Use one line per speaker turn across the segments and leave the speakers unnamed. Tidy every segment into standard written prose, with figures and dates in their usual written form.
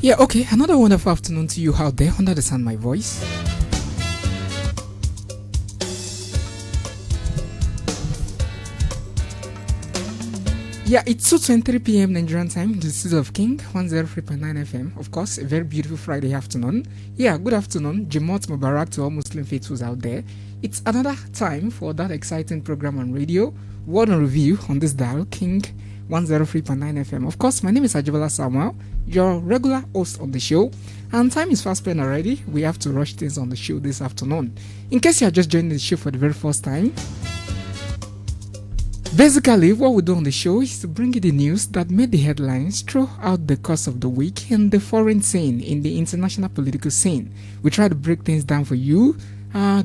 Yeah, okay, another wonderful afternoon to you out there under the sun, my voice. Yeah, it's 2:23 p.m. Nigerian time, the City of King, 103.9 FM. Of course, a very beautiful Friday afternoon. Yeah, good afternoon. Jimot Mubarak to all Muslim faithfuls out there. It's another time for that exciting program on radio, Word on Review on this dial, King 103.9 FM. Of course, my name is Ajibala Samuel, your regular host on the show. And time is fast spent already. We have to rush things on the show this afternoon. In case you are just joining the show for the very first time, basically, what we do on the show is to bring you the news that made the headlines throughout the course of the week in the foreign scene, in the international political scene. We try to break things down for you,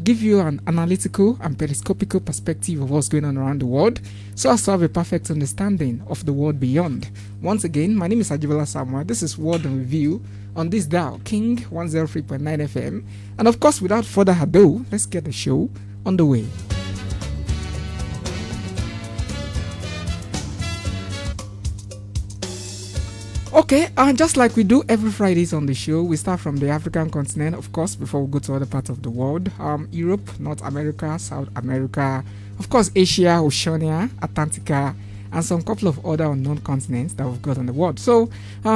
give you an analytical and periscopical perspective of what's going on around the world, so as to have a perfect understanding of the world beyond. Once again, my name is Ajibala Samuel. This is Word on Review on this dial, King 103.9 FM. And of course, without further ado, let's get the show on the way. Okay, just like we do every Fridays on the show, we start from the African continent, of course, before we go to other parts of the world. Europe, North America, South America, of course, Asia, Oceania, Atlantica, and some couple of other unknown continents that we've got in the world. So,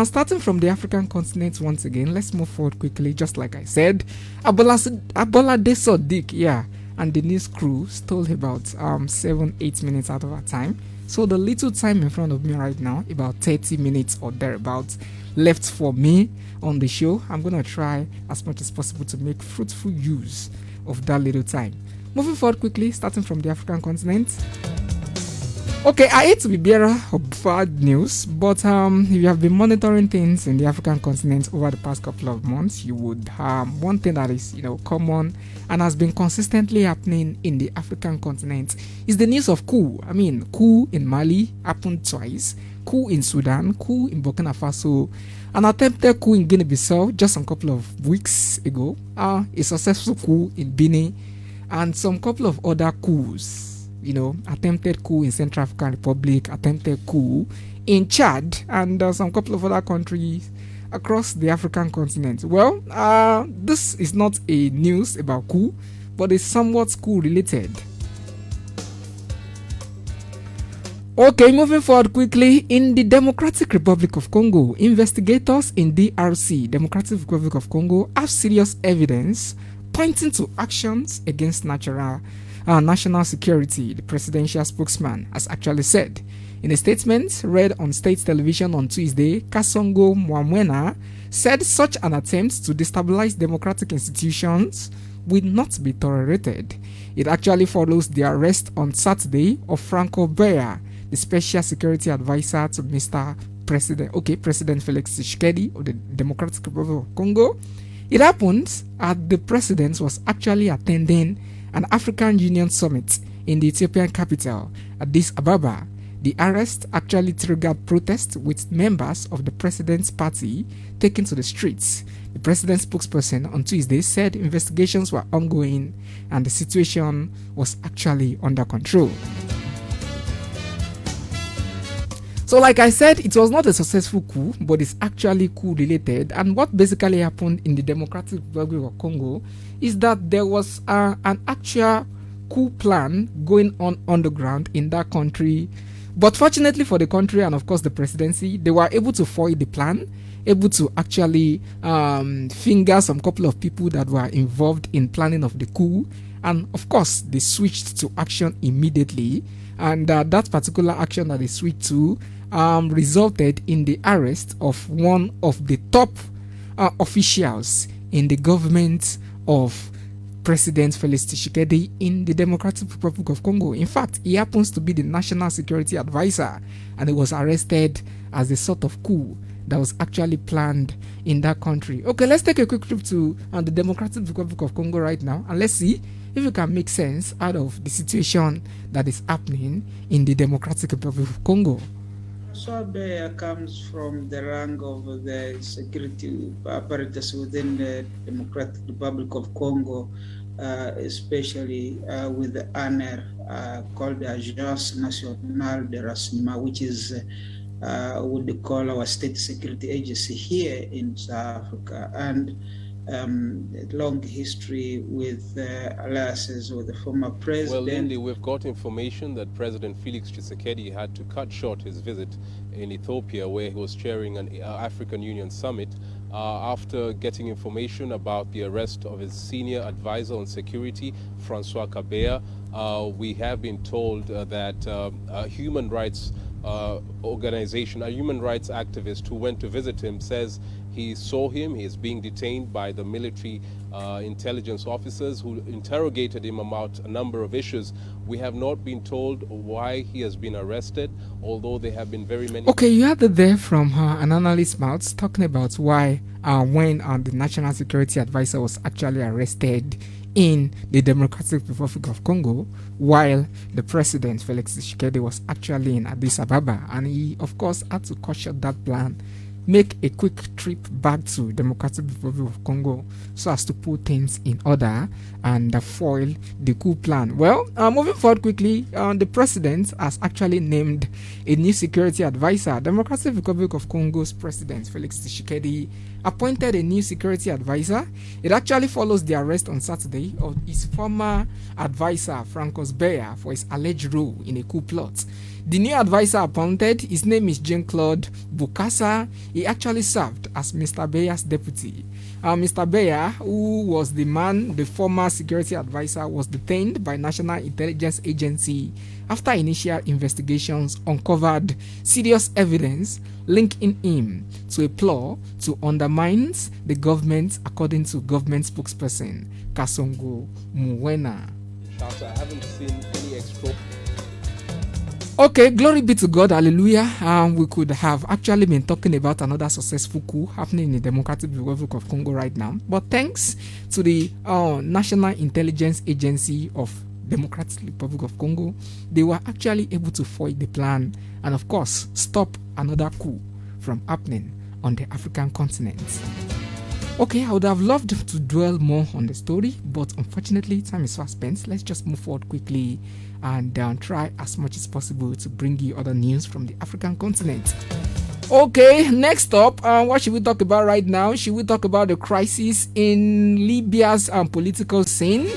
starting from the African continent once again, let's move forward quickly, just like I said. Abolade Sodiq, yeah, and the news crew stole about 7-8 minutes out of our time. So the little time in front of me right now, about 30 minutes or thereabouts, left for me on the show. I'm going to try as much as possible to make fruitful use of that little time. Moving forward quickly, starting from the African continent. Okay, I hate to be bearer of bad news, but if you have been monitoring things in the African continent over the past couple of months, you would one thing that is common and has been consistently happening in the African continent is the news of coup. I mean, coup in Mali happened twice, coup in Sudan, coup in Burkina Faso, an attempted coup in Guinea-Bissau just a couple of weeks ago, a successful coup in Benin, and some couple of other coups. Attempted coup in Central African Republic, attempted coup in Chad, and some couple of other countries across the African continent. Well, this is not a news about coup, but it's somewhat coup related. Okay, moving forward quickly, in the Democratic Republic of Congo, investigators in DRC, Democratic Republic of Congo, have serious evidence pointing to actions against national security, the presidential spokesman has actually said. In a statement read on state television on Tuesday, Kasongo Mwamwena said such an attempt to destabilize democratic institutions will not be tolerated. It actually follows the arrest on Saturday of Franco Beya, the special security advisor to President Felix Tshisekedi of the Democratic Republic of Congo. It happened as the president was actually attending an African Union summit in the Ethiopian capital, Addis Ababa. The arrest actually triggered protests with members of the president's party taken to the streets. The president's spokesperson on Tuesday said investigations were ongoing and the situation was actually under control. So like I said, it was not a successful coup, but it's actually coup related. And what basically happened in the Democratic Republic of Congo is that there was an actual coup plan going on the ground in that country. But fortunately for the country and of course the presidency, they were able to foil the plan, able to actually finger some couple of people that were involved in planning of the coup. And of course, they switched to action immediately. And that particular action that they switched to resulted in the arrest of one of the top officials in the government of President Felix Tshisekedi in the Democratic Republic of Congo. In fact, he happens to be the national security advisor, and he was arrested as a sort of coup that was actually planned in that country. Okay, let's take a quick trip to the Democratic Republic of Congo right now, and let's see if we can make sense out of the situation that is happening in the Democratic Republic of Congo.
Beya comes from the rank of the security apparatus within the Democratic Republic of Congo, especially with the ANR called the Agence Nationale de Renseignement, which is what they call our state security agency here in South Africa, and long history with alliances with the former president.
Well, Lindy, we've got information that President Felix Tshisekedi had to cut short his visit in Ethiopia, where he was chairing an African Union summit, after getting information about the arrest of his senior advisor on security, Francois Kabea. We have been told that a human rights organization, a human rights activist who went to visit him, says he saw him. He is being detained by the military intelligence officers who interrogated him about a number of issues. We have not been told why he has been arrested, although there have been very many...
Okay, you had it there from an analyst's mouth talking about why when the National Security Advisor was actually arrested in the Democratic Republic of Congo, while the president, Felix Tshisekedi, was actually in Addis Ababa. And he, of course, had to cut short that plan, make a quick trip back to Democratic Republic of Congo so as to put things in order and foil the coup plan. Well, moving forward quickly, the president has actually named a new security advisor. Democratic Republic of Congo's president, Felix Tshisekedi, appointed a new security advisor. It actually follows the arrest on Saturday of his former advisor, Francois Beya, for his alleged role in a coup plot. The new advisor appointed, his name is Jean-Claude Bokassa. He actually served as Mr. Beya's deputy. Mr. Beya, who was the former security advisor, was detained by National Intelligence Agency after initial investigations uncovered serious evidence linking him to a plot to undermine the government, according to government spokesperson Kasongo Muwena.
I haven't seen any extra...
Okay, glory be to God, hallelujah. We could have actually been talking about another successful coup happening in the Democratic Republic of Congo right now. But thanks to the National Intelligence Agency of Democratic Republic of Congo, they were actually able to foil the plan and, of course, stop another coup from happening on the African continent. Okay, I would have loved to dwell more on the story, but unfortunately, time is fast spent. Let's just move forward quickly and try as much as possible to bring you other news from the African continent. Okay, next up, what should we talk about right now? Should we talk about the crisis in Libya's political scene?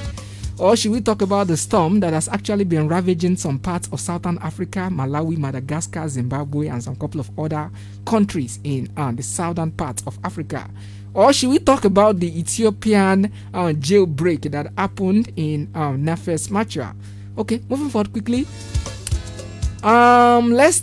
Or should we talk about the storm that has actually been ravaging some parts of Southern Africa, Malawi, Madagascar, Zimbabwe, and some couple of other countries in the southern part of Africa? Or should we talk about the Ethiopian jailbreak that happened in Nafes Macha? Okay, moving forward quickly. Let's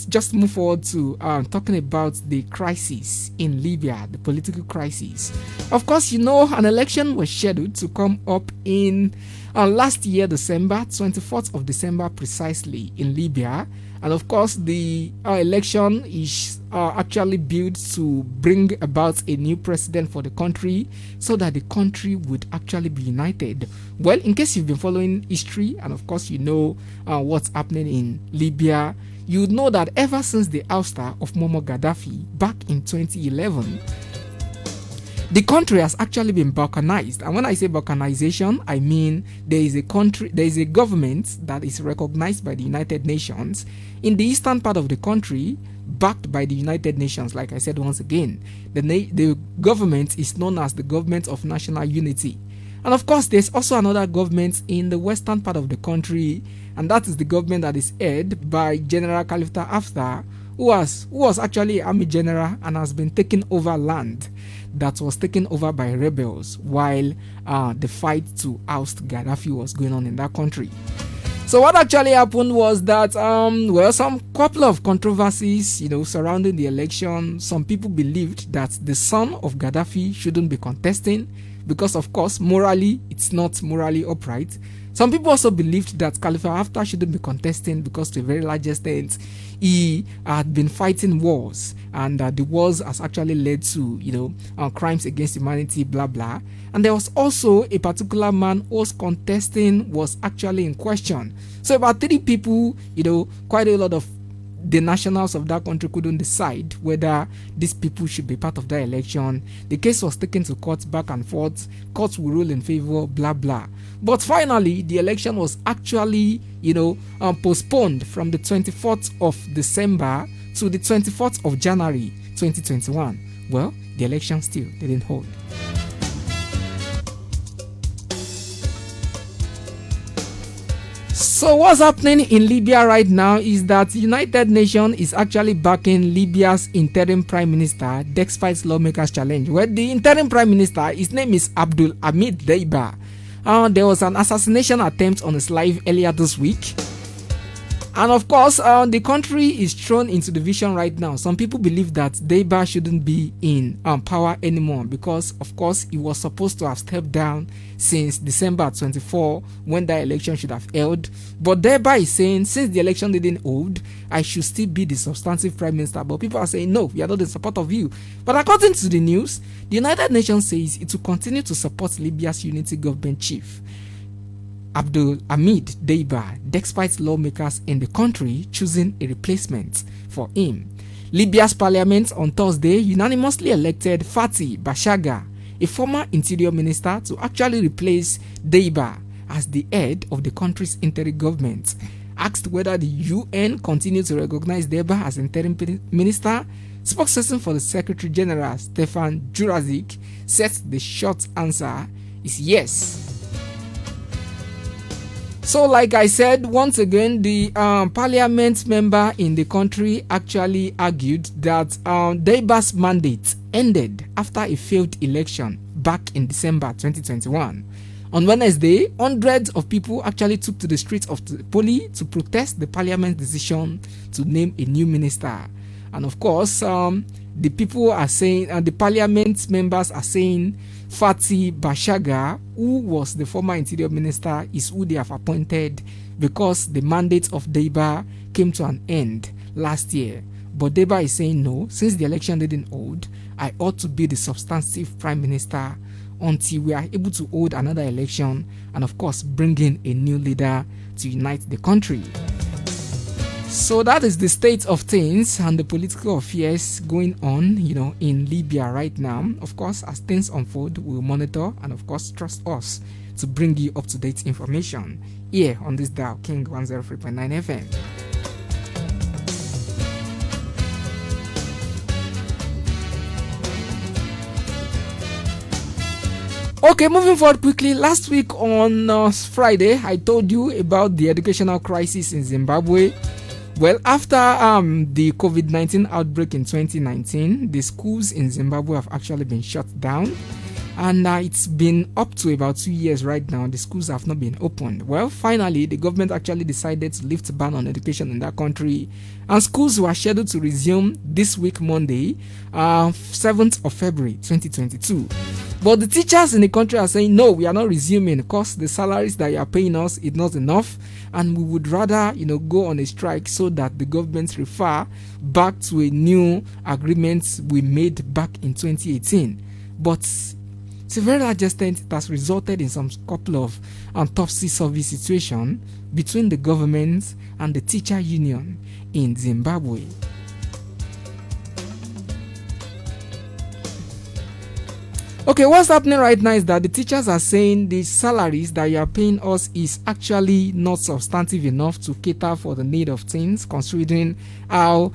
just move forward to talking about the crisis in Libya, the political crisis. Of course, you know, an election was scheduled to come up in last year, December, 24th of December precisely, in Libya. And of course, the election is actually built to bring about a new president for the country so that the country would actually be united. Well, in case you've been following history, and of course you know what's happening in Libya, you know that ever since the ouster of Muammar Gaddafi back in 2011, the country has actually been balkanized. And when I say balkanization, I mean there is a government that is recognized by the United Nations in the eastern part of the country, backed by the United Nations. Like I said once again, the government is known as the Government of National Unity. And of course, there's also another government in the western part of the country, and that is the government that is led by General Khalifa Haftar, who was actually an army general and has been taking over land that was taken over by rebels while the fight to oust Gaddafi was going on in that country. So what actually happened was that some couple of controversies, surrounding the election. Some people believed that the son of Gaddafi shouldn't be contesting because, of course, morally it's not morally upright. Some people also believed that Khalifa Haftar shouldn't be contesting because, to a very large extent, he had been fighting wars, and the wars has actually led to, crimes against humanity, blah, blah. And there was also a particular man who was contesting was actually in question. So about 3 people, quite a lot of the nationals of that country couldn't decide whether these people should be part of that election. The case was taken to court, back and forth. Courts will rule in favor, blah, blah. But finally, the election was actually postponed from the 24th of December to the 24th of January 2021. Well, the election still didn't hold. So what's happening in Libya right now is that United Nations is actually backing Libya's interim prime minister despite lawmakers' challenge. Well, the interim prime minister, his name is Abdul Hamid Deiba. There was an assassination attempt on his life earlier this week. And of course, the country is thrown into division right now. Some people believe that Deiba shouldn't be in power anymore because, of course, he was supposed to have stepped down since December 24 when that election should have held. But Deiba is saying, since the election didn't hold, I should still be the substantive prime minister. But people are saying, no, we are not in support of you. But according to the news, the United Nations says it will continue to support Libya's unity government chief, Abdul Hamid Deiba, despite lawmakers in the country choosing a replacement for him. Libya's parliament on Thursday unanimously elected Fatih Bashaga, a former interior minister, to actually replace Deiba as the head of the country's interim government. Asked whether the UN continued to recognize Deiba as interim minister, spokesperson for the Secretary General Stefan Jurazic said the short answer is yes. So like I said, once again, the parliament member in the country actually argued that Deiba's mandate ended after a failed election back in December 2021. On Wednesday, hundreds of people actually took to the streets of Tripoli to protest the parliament's decision to name a new minister. And of course, the people are saying, the parliament members are saying, Fatih Bashaga, who was the former interior minister, is who they have appointed because the mandate of Deiba came to an end last year. But Deiba is saying no, since the election didn't hold, I ought to be the substantive prime minister until we are able to hold another election and of course bring in a new leader to unite the country. So that is the state of things and the political affairs going on, in Libya right now. Of course, as things unfold, we'll monitor and of course trust us to bring you up-to-date information here on this dial, King 103.9 FM. Okay, moving forward quickly. Last week on Friday, I told you about the educational crisis in Zimbabwe. Well, after the COVID-19 outbreak in 2019, the schools in Zimbabwe have actually been shut down. And it's been up to about 2 years right now. The schools have not been opened. Well, finally, the government actually decided to lift the ban on education in that country. And schools were scheduled to resume this week, Monday, 7th of February, 2022. But the teachers in the country are saying, no, we are not resuming because the salaries that you are paying us is not enough. And we would rather, go on a strike so that the government refer back to a new agreement we made back in 2018. But to a very large extent, it has resulted in some couple of topsy-turvy situation between the government and the teacher union in Zimbabwe. Okay, what's happening right now is that the teachers are saying the salaries that you are paying us is actually not substantive enough to cater for the need of things, considering how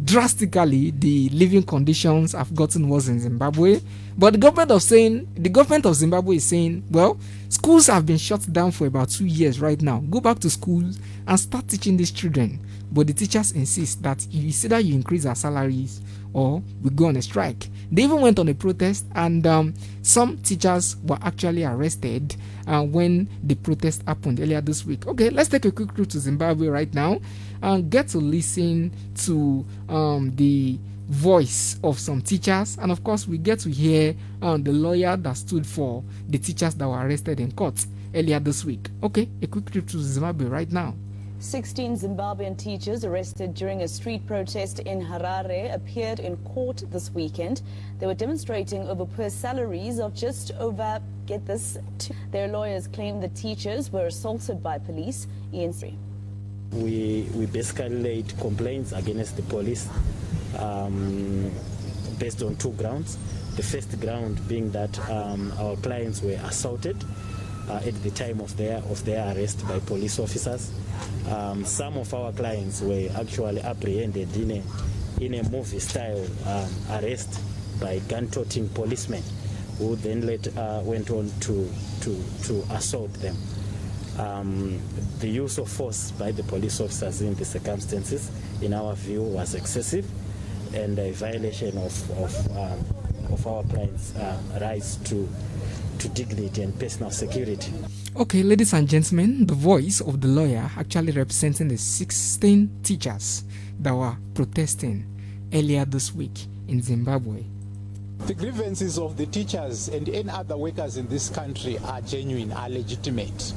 drastically the living conditions have gotten worse in Zimbabwe. But the government of Zimbabwe is saying, well, schools have been shut down for about 2 years right now. Go back to schools and start teaching these children. But the teachers insist that either you increase our salaries or we go on a strike. They even went on a protest, and some teachers were actually arrested when the protest happened earlier this week. Okay, let's take a quick trip to Zimbabwe right now and get to listen to the voice of some teachers, and of course we get to hear the lawyer that stood for the teachers that were arrested in court earlier this week. Okay, a quick trip to Zimbabwe right now.
16 Zimbabwean teachers arrested during a street protest in Harare appeared in court this weekend. They were demonstrating over poor salaries of just over, get this, their lawyers claim the teachers were assaulted by police.
We basically laid complaints against the police based on two grounds. The first ground being that our clients were assaulted at the time of their arrest by police officers. Some of our clients were actually apprehended in a movie style arrest by gun-toting policemen, who then went on to assault them. The use of force by the police officers in the circumstances, in our view, was excessive and a violation of our clients' rights to dignity and personal security.
Okay, ladies and gentlemen, the voice of the lawyer actually representing the 16 teachers that were protesting earlier this week in Zimbabwe.
The grievances of the teachers and any other workers in this country are genuine, are legitimate.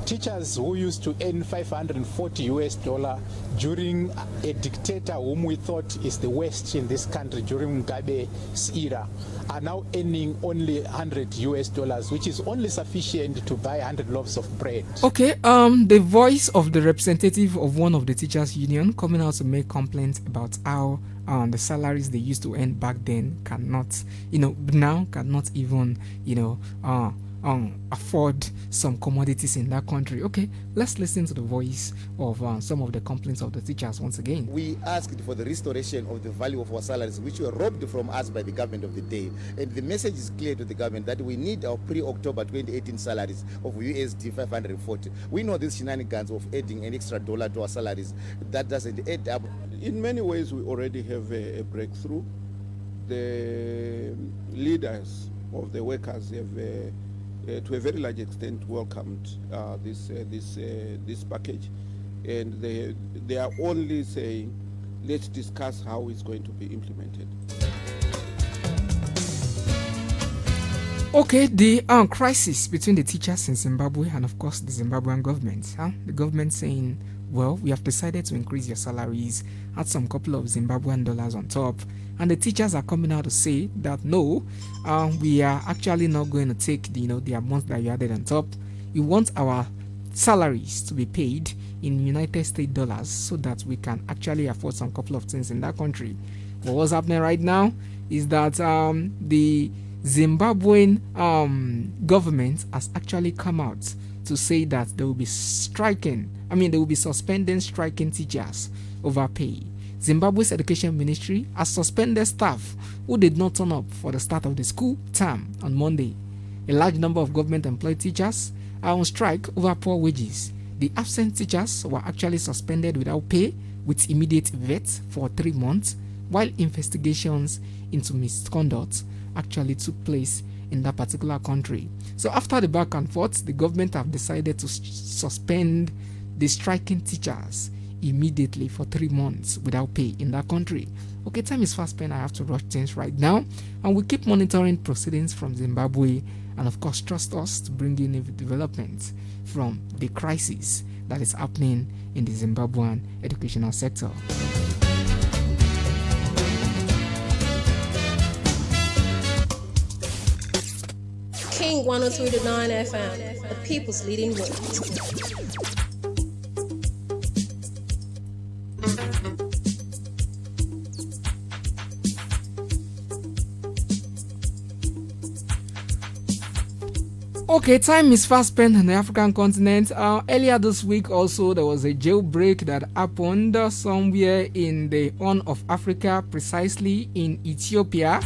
Teachers who used to earn $540 during a dictator whom we thought is the worst in this country during Mugabe's era are now earning only $100, which is only sufficient to buy 100 loaves of bread.
Okay, the voice of the representative of one of the teachers' union coming out to make complaints about how the salaries they used to earn back then cannot, now cannot even, afford some commodities in that country. Okay, let's listen to the voice of some of the complaints of the teachers once again.
We asked for the restoration of the value of our salaries, which were robbed from us by the government of the day. And the message is clear to the government that we need our pre-October 2018 salaries of USD 540. We know these shenanigans of adding an extra dollar to our salaries. That doesn't add up.
In many ways, we already have a breakthrough. The leaders of the workers have to a very large extent welcomed this package, and they are only saying, let's discuss how it's going to be implemented.
Okay, the crisis between the teachers in Zimbabwe and of course the Zimbabwean government. The government saying, well, we have decided to increase your salaries, add some couple of Zimbabwean dollars on top. And the teachers are coming out to say that no, we are actually not going to take the amount that you added on top. You want our salaries to be paid in United States dollars so that we can actually afford some couple of things in that country. But what's happening right now is that the Zimbabwean government has actually come out to say that they will be they will be suspending striking teachers over pay. Zimbabwe's education ministry has suspended staff who did not turn up for the start of the school term on Monday. A large number of government-employed teachers are on strike over poor wages. The absent teachers were actually suspended without pay with immediate effect for 3 months, while investigations into misconduct actually took place in that particular country. So after the back and forth, the government have decided to suspend the striking teachers immediately for 3 months without pay in that country. Okay, time is fast spent. I have to rush things right now, and we keep monitoring proceedings from Zimbabwe, and of course trust us to bring you new developments from the crisis that is happening in the Zimbabwean educational sector.
King 103.9 FM, the people's leading voice.
Okay, time is fast spent on the African continent. Earlier this week also there was a jailbreak that happened somewhere in the Horn of Africa, precisely in Ethiopia.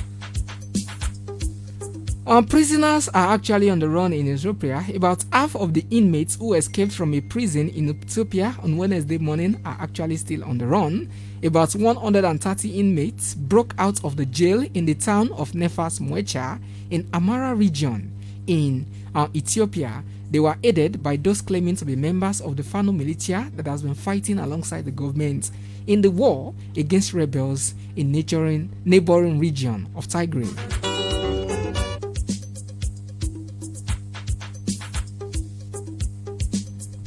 Prisoners are actually on the run in Ethiopia. About half of the inmates who escaped from a prison in Ethiopia on Wednesday morning are actually still on the run. About 130 inmates broke out of the jail in the town of Nefas Mwecha in Amara region in Ethiopia. They were aided by those claiming to be members of the Fano militia that has been fighting alongside the government in the war against rebels in neighboring region of Tigray.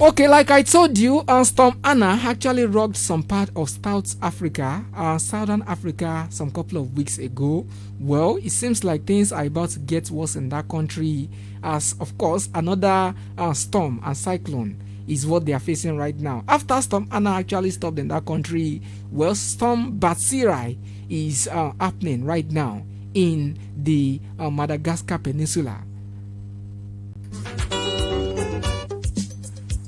Okay, like I told you, Storm Anna actually rocked some part of Southern Africa, some couple of weeks ago. Well, it seems like things are about to get worse in that country, as of course another storm and cyclone is what they are facing right now. After Storm Anna actually stopped in that country, well, Storm Batsirai is happening right now in the Madagascar Peninsula.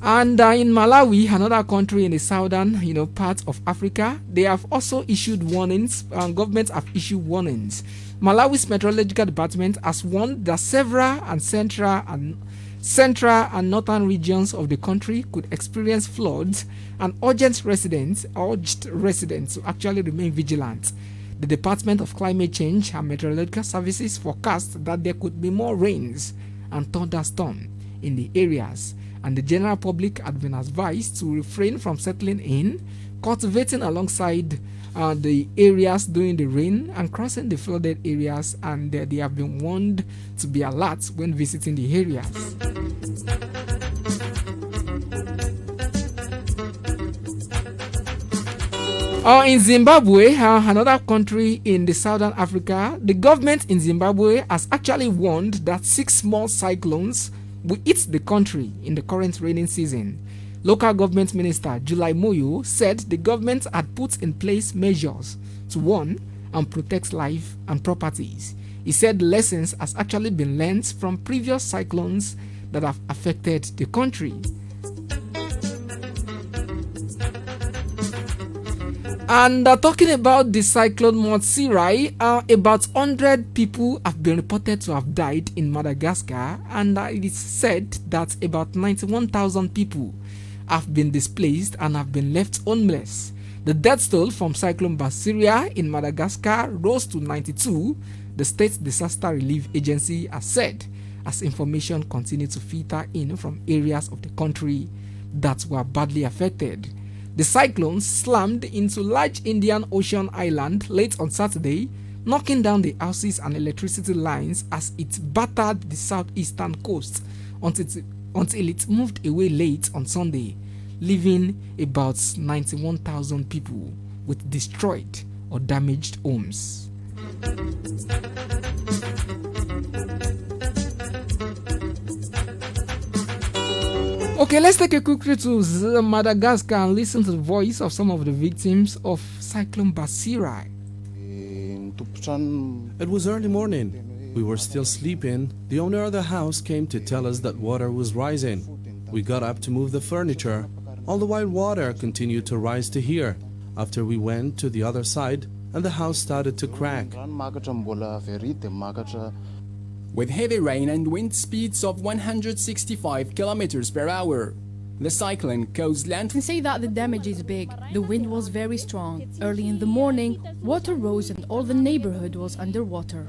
And in Malawi, another country in the southern, part of Africa, they have also issued warnings. Governments have issued warnings. Malawi's meteorological department has warned that several and central and northern regions of the country could experience floods, and urged residents to actually remain vigilant. The Department of Climate Change and Meteorological Services forecast that there could be more rains and thunderstorms in the areas, and the general public had been advised to refrain from settling in, cultivating alongside the areas during the rain, and crossing the flooded areas, and they have been warned to be alert when visiting the areas. In Zimbabwe, another country in the southern Africa, the government in Zimbabwe has actually warned that 6 small cyclones will hit the country in the current raining season. Local government minister July Moyo said the government had put in place measures to warn and protect life and properties. He said lessons has actually been learned from previous cyclones that have affected the country. And talking about the cyclone Motsirai, about 100 people have been reported to have died in Madagascar, and it is said that about 91,000 people have been displaced and have been left homeless. The death toll from Cyclone Basiria in Madagascar rose to 92, the state disaster relief agency has said, as information continued to filter in from areas of the country that were badly affected. The cyclone slammed into large Indian Ocean island late on Saturday, knocking down the houses and electricity lines as it battered the southeastern coast until it moved away late on Sunday, leaving about 91,000 people with destroyed or damaged homes. Okay, let's take a quick trip to Madagascar and listen to the voice of some of the victims of Cyclone Basirai.
It was early morning. We were still sleeping. The owner of the house came to tell us that water was rising. We got up to move the furniture. All the while water continued to rise to here. After we went to the other side and the house started to crack.
With heavy rain and wind speeds of 165 kilometers per hour. The cyclone caused land.
I can say that the damage is big. The wind was very strong. Early in the morning, water rose and all the neighborhood was underwater.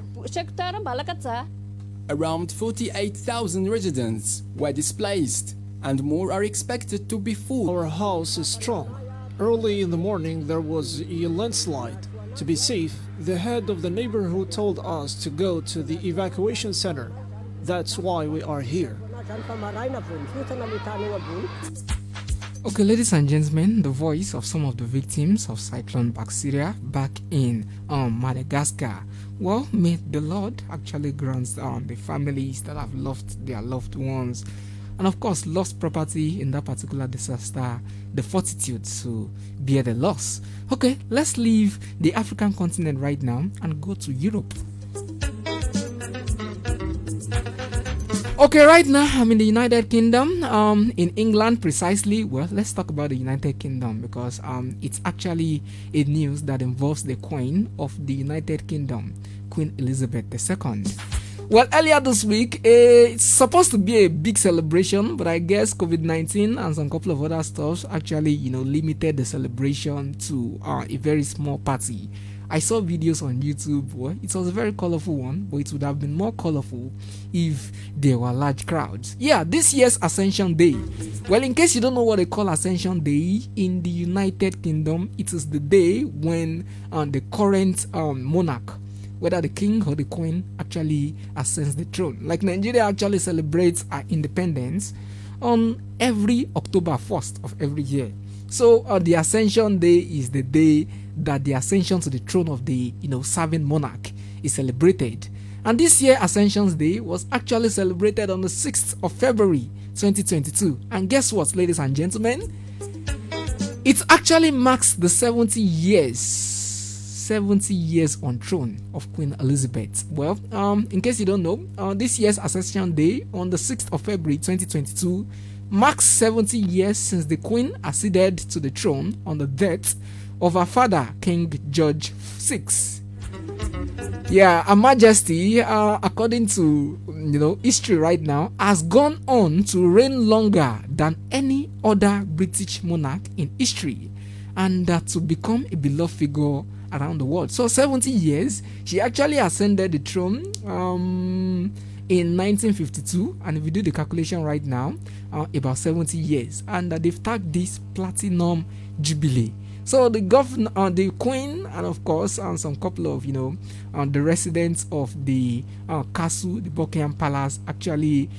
Around 48,000 residents were displaced, and more are expected to be full.
Our house is strong. Early in the morning there was a landslide. To be safe, the head of the neighborhood told us to go to the evacuation center. That's why we are here.
Okay, ladies and gentlemen, the voice of some of the victims of Cyclone Basiria back in Madagascar. Well, may the Lord actually grant the families that have lost their loved ones and of course lost property in that particular disaster the fortitude to bear the loss. Okay, let's leave the African continent right now and go to Europe. Okay, right now I'm in the United Kingdom, in England precisely. Well, let's talk about the United Kingdom because it's actually a news that involves the Queen of the United Kingdom, Queen Elizabeth II. Well, earlier this week, it's supposed to be a big celebration, but I guess COVID-19 and some couple of other stuff actually, limited the celebration to a very small party. I saw videos on YouTube. Well, it was a very colorful one, but it would have been more colorful if there were large crowds. Yeah, this year's Ascension Day. Well, in case you don't know what they call Ascension Day in the United Kingdom, it is the day when the current monarch, whether the king or the queen, actually ascends the throne. Like Nigeria actually celebrates our independence on every October 1st of every year. So the Ascension Day is the day that the ascension to the throne of the serving monarch is celebrated. And this year Ascension Day was actually celebrated on the 6th of February 2022. And guess what, ladies and gentlemen? It actually marks the 70 years on throne of Queen Elizabeth. Well, in case you don't know, this year's Ascension Day on the 6th of February 2022 marks 70 years since the Queen acceded to the throne on the death of her father, King George VI. Yeah, Her Majesty, according to history right now, has gone on to reign longer than any other British monarch in history, and to become a beloved figure around the world. So 70 years, she actually ascended the throne in 1952, and if you do the calculation right now, about 70 years, and they've tagged this Platinum Jubilee. So the governor, the Queen, and of course, some couple of the residents of the castle, the Buckingham Palace, actually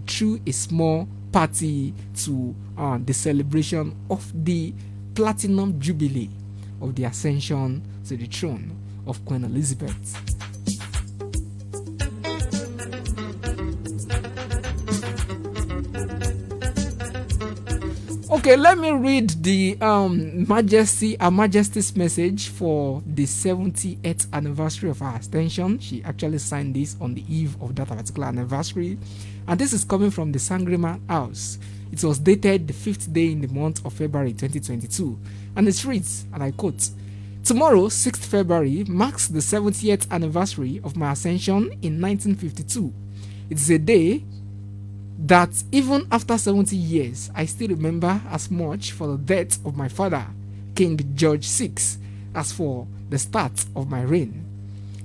threw a small party to the celebration of the Platinum Jubilee of the ascension to the throne of Queen Elizabeth. Okay, let me read the Her Majesty's message for the 78th anniversary of her ascension. She actually signed this on the eve of that particular anniversary, and this is coming from the Sangleyman House. It was dated the 5th day in the month of February 2022, and it reads, and I quote, "Tomorrow, 6th February, marks the 70th anniversary of my ascension in 1952. It is a day that even after 70 years, I still remember as much for the death of my father, King George VI, as for the start of my reign.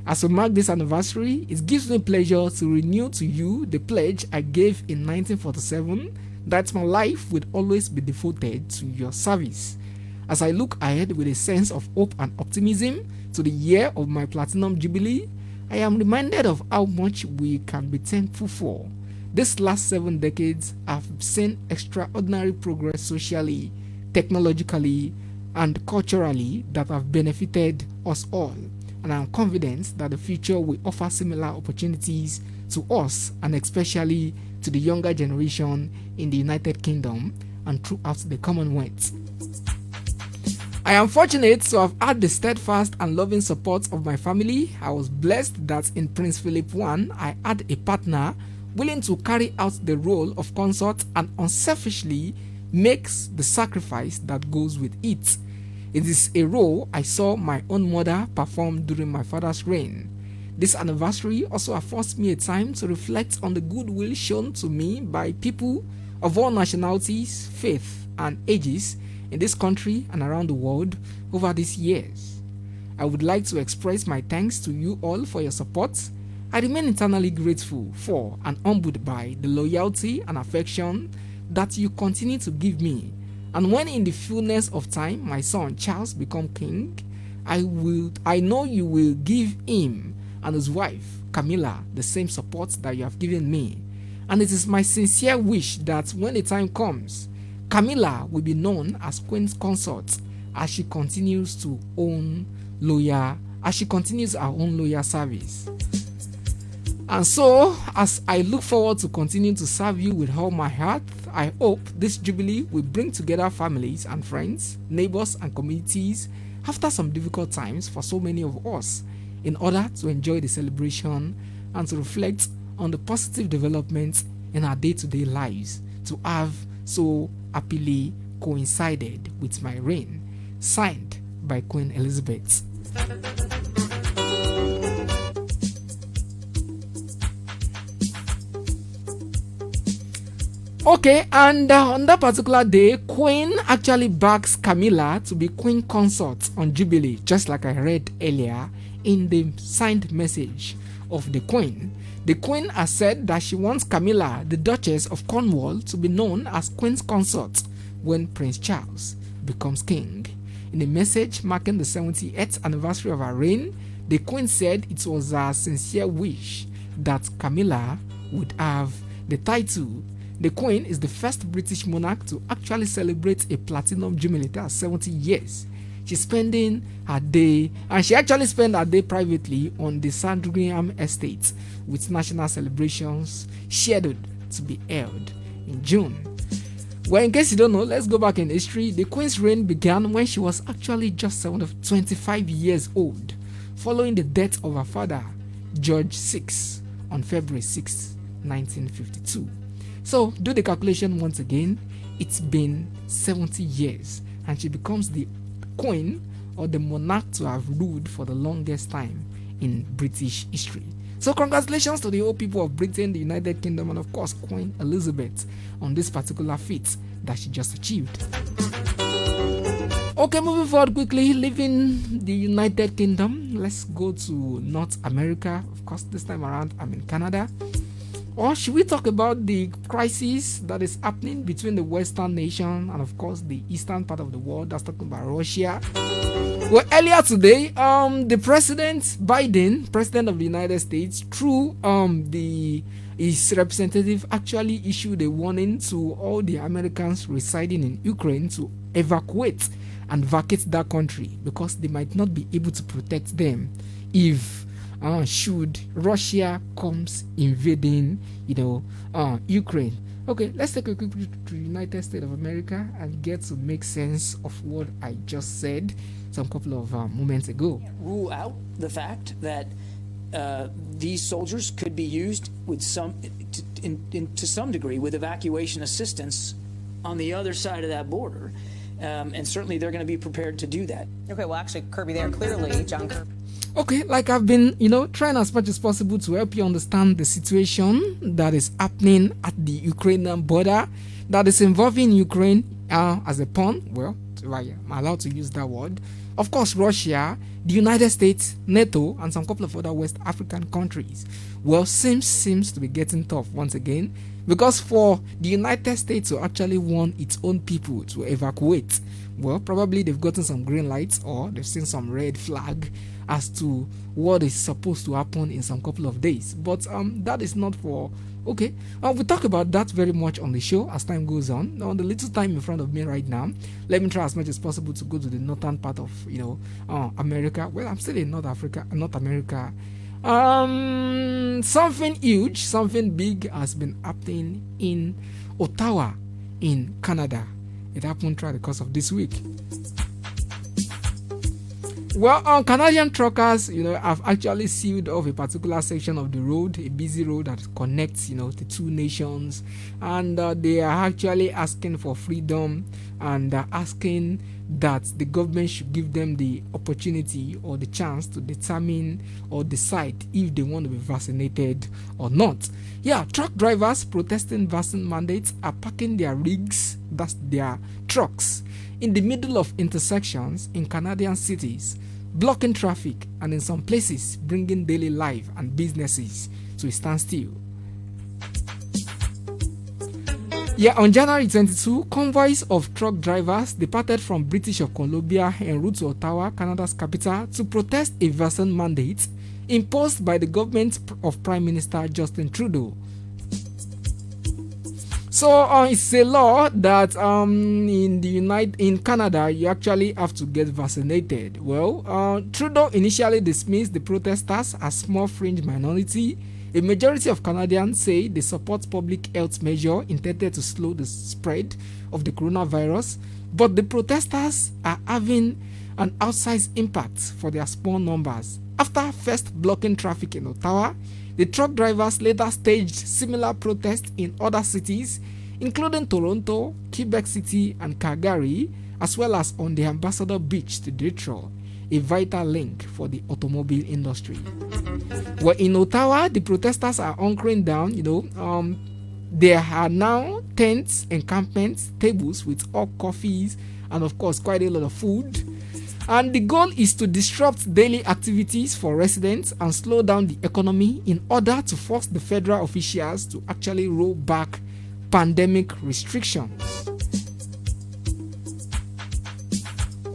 As we mark this anniversary, it gives me pleasure to renew to you the pledge I gave in 1947 that my life would always be devoted to your service. As I look ahead with a sense of hope and optimism to the year of my Platinum Jubilee, I am reminded of how much we can be thankful for. These last 7 decades have seen extraordinary progress socially, technologically, and culturally that have benefited us all, and I am confident that the future will offer similar opportunities to us, and especially to the younger generation in the United Kingdom and throughout the Commonwealth. I am fortunate to have had the steadfast and loving support of my family. I was blessed that in Prince Philip I, I had a partner willing to carry out the role of consort and unselfishly makes the sacrifice that goes with it. It is a role I saw my own mother perform during my father's reign. This anniversary also affords me a time to reflect on the goodwill shown to me by people of all nationalities, faith, and ages in this country and around the world over these years. I would like to express my thanks to you all for your support. I remain eternally grateful for and humbled by the loyalty and affection that you continue to give me. And when in the fullness of time my son Charles become king, I know you will give him and his wife Camilla the same support that you have given me. And it is my sincere wish that when the time comes, Camilla will be known as Queen's Consort as she continues her own loyal service. And so, as I look forward to continuing to serve you with all my heart, I hope this Jubilee will bring together families and friends, neighbors and communities after some difficult times for so many of us, in order to enjoy the celebration and to reflect on the positive developments in our day-to-day lives, to have so happily coincided with my reign. Signed by Queen Elizabeth. Okay, and on that particular day, Queen actually backs Camilla to be Queen Consort on Jubilee, just like I read earlier in the signed message of the Queen. The Queen has said that she wants Camilla, the Duchess of Cornwall, to be known as Queen's Consort when Prince Charles becomes king. In a message marking the 78th anniversary of her reign, the Queen said it was her sincere wish that Camilla would have the title. The Queen is the first British monarch to actually celebrate a Platinum Jubilee, that's 70 years. She actually spent her day privately on the Sandringham estate with national celebrations scheduled to be held in June. Well, in case you don't know, let's go back in history. The Queen's reign began when she was actually just 25 years old, following the death of her father, George VI, on February 6, 1952. So do the calculation once again. It's been 70 years and she becomes the queen or the monarch to have ruled for the longest time in British history. So congratulations to the whole people of Britain, the United Kingdom, and of course Queen Elizabeth on this particular feat that she just achieved. Okay, moving forward quickly, leaving the United Kingdom, let's go to North America. Of course, this time around I'm in Canada. Or should we talk about the crisis that is happening between the Western nation and of course the eastern part of the world? That's talking about Russia. Well, earlier today, the President Biden, President of the United States, through his representative, actually issued a warning to all the Americans residing in Ukraine to evacuate and vacate that country because they might not be able to protect them if should Russia comes invading, Ukraine. Okay, let's take a quick look to the United States of America and get to make sense of what I just said some couple of moments ago.
Rule out the fact that these soldiers could be used with to some degree with evacuation assistance on the other side of that border, and certainly they're going to be prepared to do that.
Okay, well, actually, Kirby, there clearly, John Kirby.
Okay, like I've been, trying as much as possible to help you understand the situation that is happening at the Ukrainian border that is involving Ukraine as a pawn. Well, I'm allowed to use that word. Of course, Russia, the United States, NATO, and some couple of other West African countries. Well, seems to be getting tough once again because for the United States to actually want its own people to evacuate, well, probably they've gotten some green lights or they've seen some red flag as to what is supposed to happen in some couple of days. But that is not for... Okay, we'll talk about that very much on the show as time goes on. Now, the little time in front of me right now, let me try as much as possible to go to the northern part of, America. Well, I'm still in North America. Something huge, something big has been happening in Ottawa, in Canada. It happened throughout the course of this week. Well, Canadian truckers, have actually sealed off a particular section of the road, a busy road that connects, the two nations, and they are actually asking for freedom and asking that the government should give them the opportunity or the chance to determine or decide if they want to be vaccinated or not. Yeah, truck drivers protesting vaccine mandates are parking their rigs, that's their trucks, in the middle of intersections in Canadian cities, blocking traffic and in some places bringing daily life and businesses to a standstill. Yeah, on January 22, convoys of truck drivers departed from British Columbia en route to Ottawa, Canada's capital, to protest a vaccine mandate imposed by the government of Prime Minister Justin Trudeau. So it's a law that in Canada you actually have to get vaccinated. Well, Trudeau initially dismissed the protesters as small fringe minority. A majority of Canadians say they support public health measures intended to slow the spread of the coronavirus, but the protesters are having an outsized impact for their small numbers. After first blocking traffic in Ottawa, the truck drivers later staged similar protests in other cities, including Toronto, Quebec City, and Calgary, as well as on the Ambassador Beach to Detroit, a vital link for the automobile industry. Well, in Ottawa, the protesters are hunkering down, there are now tents, encampments, tables with hot coffees, and of course quite a lot of food. And the goal is to disrupt daily activities for residents and slow down the economy in order to force the federal officials to actually roll back pandemic restrictions.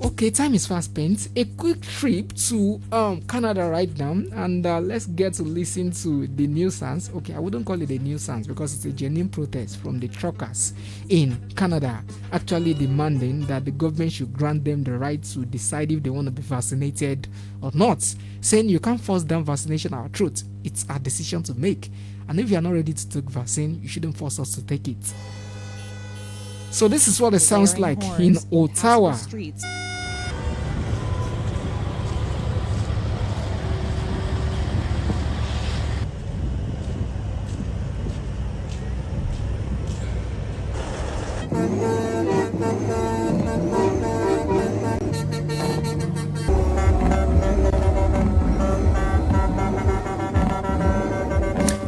Okay, time is fast spent. A quick trip to Canada right now, and let's get to listen to the nuisance. Okay, I wouldn't call it a nuisance because it's a genuine protest from the truckers in Canada, actually demanding that the government should grant them the right to decide if they want to be vaccinated or not, saying you can't force them vaccination our truth. It's our decision to make, and if you are not ready to take vaccine, you shouldn't force us to take it. So this is what it sounds like in Ottawa.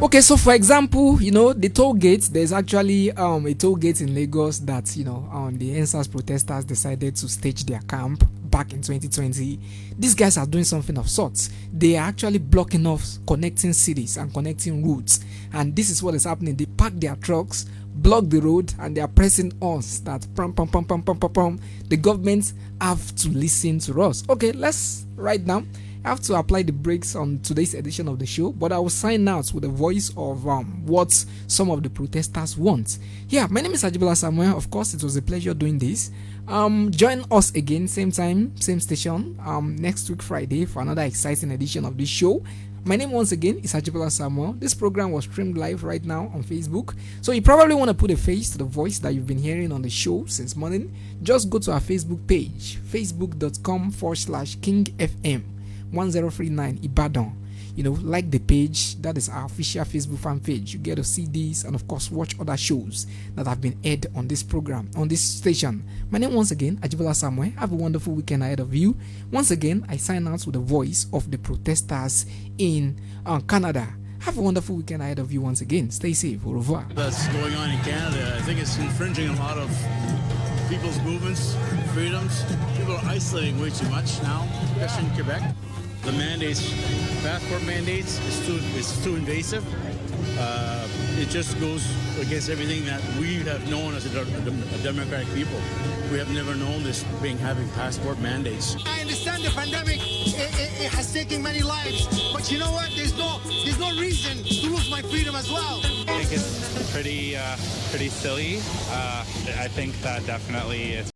Okay, so for example, the toll gate, there's actually a toll gate in Lagos that, the NSAS protesters decided to stage their camp back in 2020. These guys are doing something of sorts. They are actually blocking off connecting cities and connecting routes. And this is what is happening. They park their trucks, block the road, and they are pressing us that the government have to listen to us. Okay, let's right now. I have to apply the brakes on today's edition of the show, but I will sign out with the voice of what some of the protesters want. Yeah, my name is Ajibola Samuel. Of course, it was a pleasure doing this. Join us again, same time, same station, next week Friday for another exciting edition of this show. My name once again is Ajibola Samuel. This program was streamed live right now on Facebook, so you probably want to put a face to the voice that you've been hearing on the show since morning. Just go to our Facebook page, facebook.com/KingFM 1039 Ibadan. Like the page. That is our official Facebook fan page. You get to see these and of course watch other shows that have been aired on this program, on this station. My name once again, Ajibola Samuel. Have a wonderful weekend ahead of you. Once again, I sign out with the voice of the protesters in Canada. Have a wonderful weekend ahead of you once again. Stay safe. Au revoir.
That's going on in Canada. I think it's infringing a lot of people's movements, freedoms. People are isolating way too much now, especially in Quebec. The mandates, passport mandates, is too invasive. It just goes against everything that we have known as a democratic people. We have never known this having passport mandates.
I understand the pandemic it has taken many lives, but you know what? There's no reason to lose my freedom as well.
I think it's pretty silly. I think that definitely it's